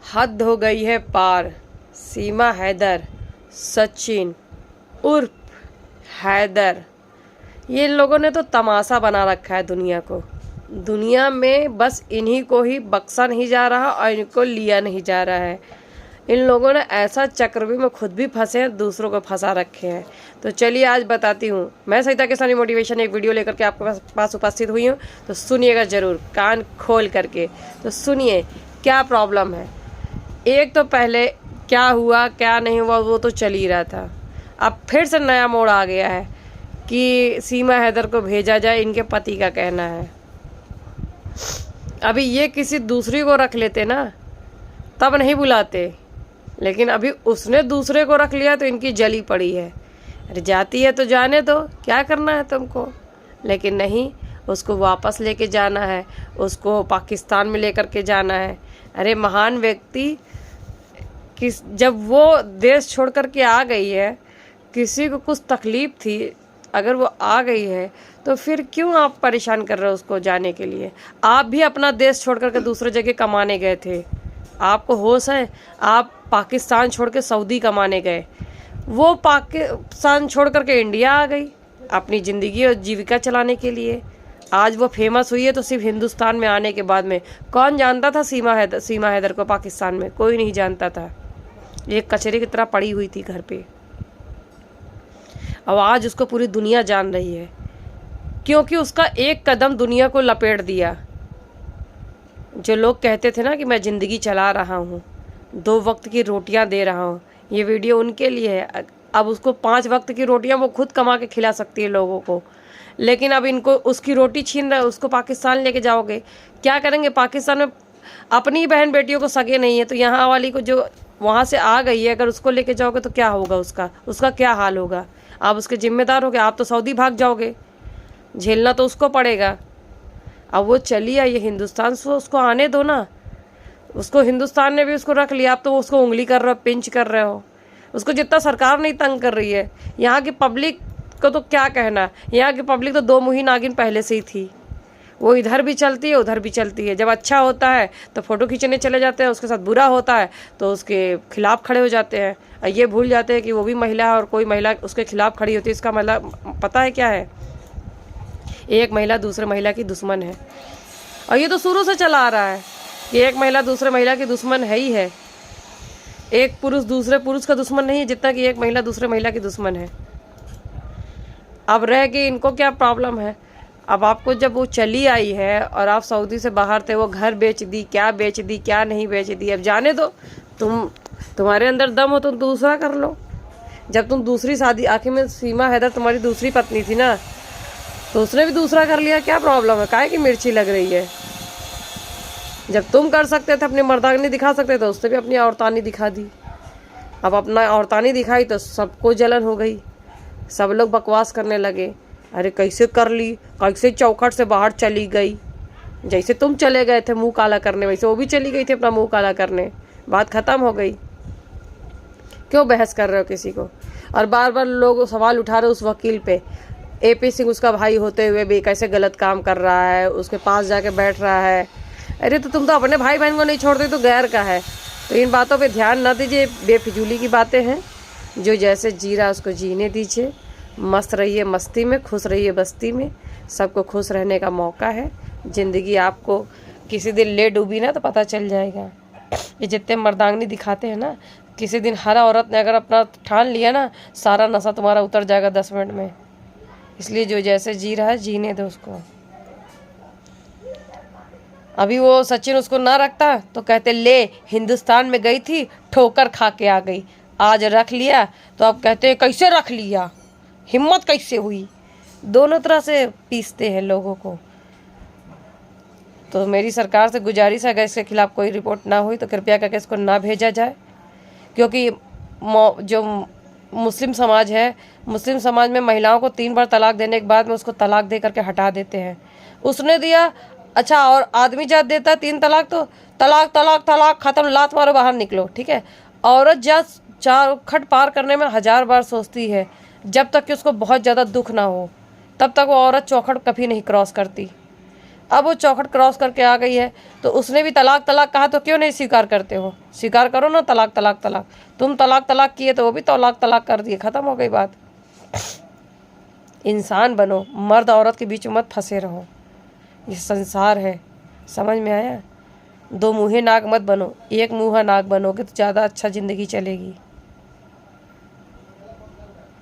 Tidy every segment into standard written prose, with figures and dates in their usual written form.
हद हो गई है पार। सीमा हैदर, सचिन उर्फ हैदर, ये इन लोगों ने तो तमाशा बना रखा है दुनिया को। दुनिया में बस इन्हीं को ही बख्शा नहीं जा रहा और इनको लिया नहीं जा रहा है। इन लोगों ने ऐसा चक्रव्यूह में खुद भी फंसे हैं, दूसरों को फंसा रखे हैं। तो चलिए आज बताती हूँ। मैं सरिता किसानी मोटिवेशन एक वीडियो लेकर के आपके पास उपस्थित हुई हूँ, तो सुनिएगा ज़रूर कान खोल करके। तो सुनिए क्या प्रॉब्लम है। एक तो पहले क्या हुआ क्या नहीं हुआ वो तो चल ही रहा था। अब फिर से नया मोड़ आ गया है कि सीमा हैदर को भेजा जाए, इनके पति का कहना है। अभी ये किसी दूसरी को रख लेते ना तब नहीं बुलाते, लेकिन अभी उसने दूसरे को रख लिया तो इनकी जली पड़ी है। अरे जाती है तो जाने दो, क्या करना है तुमको। लेकिन नहीं, उसको वापस लेके जाना है, उसको पाकिस्तान में लेकर के जाना है। अरे महान व्यक्ति जब वो देश छोड़ कर के आ गई है, किसी को कुछ तकलीफ थी, अगर वो आ गई है तो फिर क्यों आप परेशान कर रहे हो उसको जाने के लिए। आप भी अपना देश छोड़ कर के दूसरे जगह कमाने गए थे, आपको होश है। आप पाकिस्तान छोड़ के सऊदी कमाने गए, वो पाकिस्तान छोड़ करके इंडिया आ गई अपनी ज़िंदगी और जीविका चलाने के लिए। आज वो फेमस हुई है तो सिर्फ हिंदुस्तान में आने के बाद में। कौन जानता था सीमा हैदर को पाकिस्तान में? कोई नहीं जानता था। एक कचरे की तरह पड़ी हुई थी घर पे। अब आज उसको पूरी दुनिया जान रही है, क्योंकि उसका एक कदम दुनिया को लपेट दिया। जो लोग कहते थे ना कि मैं ज़िंदगी चला रहा हूँ, 2 वक्त की रोटियाँ दे रहा हूँ, ये वीडियो उनके लिए है। अब उसको 5 वक्त की रोटियाँ वो खुद कमा के खिला सकती है लोगों को, लेकिन अब इनको उसकी रोटी छीन रहा है। उसको पाकिस्तान लेके जाओगे, क्या करेंगे? पाकिस्तान में अपनी बहन बेटियों को सगे नहीं है, तो यहाँ वाली को जो वहाँ से आ गई है, अगर उसको लेके जाओगे तो क्या होगा? उसका क्या हाल होगा? आप उसके जिम्मेदार होगे, आप तो सऊदी भाग जाओगे, झेलना तो उसको पड़ेगा। अब वो चली आई है हिंदुस्तान से, उसको आने दो ना। उसको हिंदुस्तान ने भी उसको रख लिया, आप तो उसको उंगली कर रहे हो, पिंच कर रहे हो। उसको जितना सरकार नहीं तंग कर रही है, यहाँ की पब्लिक को तो क्या कहना। यहाँ की पब्लिक तो 2 मुही नागिन पहले से ही थी। वो इधर भी चलती है उधर भी चलती है। जब अच्छा होता है तो फ़ोटो खींचने चले जाते हैं, उसके साथ बुरा होता है तो उसके खिलाफ खड़े हो जाते हैं। और ये भूल जाते हैं कि वो भी महिला है और कोई महिला उसके खिलाफ खड़ी होती है। इसका मतलब पता है क्या है? एक महिला दूसरे महिला की दुश्मन है। और ये तो शुरू से चला आ रहा है कि एक महिला दूसरे महिला की दुश्मन है ही है। एक पुरुष दूसरे पुरुष का दुश्मन नहीं है जितना कि एक महिला दूसरे महिला की दुश्मन है। अब रह के इनको क्या प्रॉब्लम है? अब आपको जब वो चली आई है और आप सऊदी से बाहर थे, वो घर बेच दी, क्या बेच दी क्या नहीं बेच दी, अब जाने दो। तुम्हारे अंदर दम हो तो दूसरा कर लो। जब तुम दूसरी शादी, आखिर में सीमा हैदर तुम्हारी दूसरी पत्नी थी ना, तो उसने भी दूसरा कर लिया, क्या प्रॉब्लम है? काहे की मिर्ची लग रही है? जब तुम कर सकते थे, अपनी मर्दानी दिखा सकते थे, उसने भी अपनी औरतानी दिखा दी। अब अपना औरतानी दिखाई तो सबको जलन हो गई, सब लोग बकवास करने लगे। अरे कैसे कर ली, कैसे चौखट से बाहर चली गई? जैसे तुम चले गए थे मुंह काला करने, वैसे वो भी चली गई थी अपना मुंह काला करने। बात खत्म हो गई। क्यों बहस कर रहे हो किसी को? और बार बार लोग सवाल उठा रहे उस वकील पे। AP सिंह उसका भाई होते हुए भी कैसे गलत काम कर रहा है, उसके पास जाके बैठ रहा है। अरे तो तुम तो अपने भाई बहन को नहीं छोड़ते तो गैर का है। तो इन बातों पे ध्यान न दीजिए, बेफिजूली की बातें हैं। जो जैसे जी रहा उसको जीने दीजिए। मस्त रहिए मस्ती में, खुश रहिए बस्ती में। सबको खुश रहने का मौका है। ज़िंदगी आपको किसी दिन ले डूबी ना तो पता चल जाएगा। ये जितने मर्दांगनी दिखाते हैं ना, किसी दिन हर औरत ने अगर अपना ठान लिया ना, सारा नशा तुम्हारा उतर जाएगा 10 मिनट में। इसलिए जो जैसे जी रहा है जीने दो उसको। अभी वो सचिन उसको ना रखता तो कहते ले हिंदुस्तान में गई थी, ठोकर खा के आ गई। आज रख लिया तो अब कहते हैं कैसे रख लिया, हिम्मत कैसे हुई। दोनों तरह से पीसते हैं लोगों को। तो मेरी सरकार से गुजारिश है, अगर इसके खिलाफ कोई रिपोर्ट ना हुई तो कृपया करके इसको ना भेजा जाए। क्योंकि जो मुस्लिम समाज है, मुस्लिम समाज में महिलाओं को 3 बार तलाक देने के बाद में उसको तलाक दे करके हटा देते हैं। उसने दिया, अच्छा, और आदमी जात देता है 3 तलाक तो तलाक तलाक तलाक खत्म, लात मारो बाहर निकलो। ठीक है, औरत जात 4 खट पार करने में 1000 बार सोचती है। जब तक कि उसको बहुत ज़्यादा दुख ना हो तब तक वो औरत चौखट कभी नहीं क्रॉस करती। अब वो चौखट क्रॉस करके आ गई है, तो उसने भी तलाक तलाक कहा, तो क्यों नहीं स्वीकार करते हो? स्वीकार करो ना तलाक तलाक तलाक। तुम तलाक तलाक किए तो वो भी तलाक तलाक कर दिए, ख़त्म हो गई बात। इंसान बनो, मर्द औरत के बीच में मत फंसे रहो, ये संसार है, समझ में आया? दो मुँहे नाक मत बनो, एक मुँहा नाक बनोगे तो ज़्यादा अच्छा ज़िंदगी चलेगी।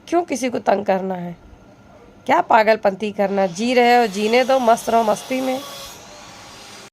क्यों किसी को तंग करना है? क्या पागलपंती करना? जी रहे हो जीने दो, मस्त रहो मस्ती में।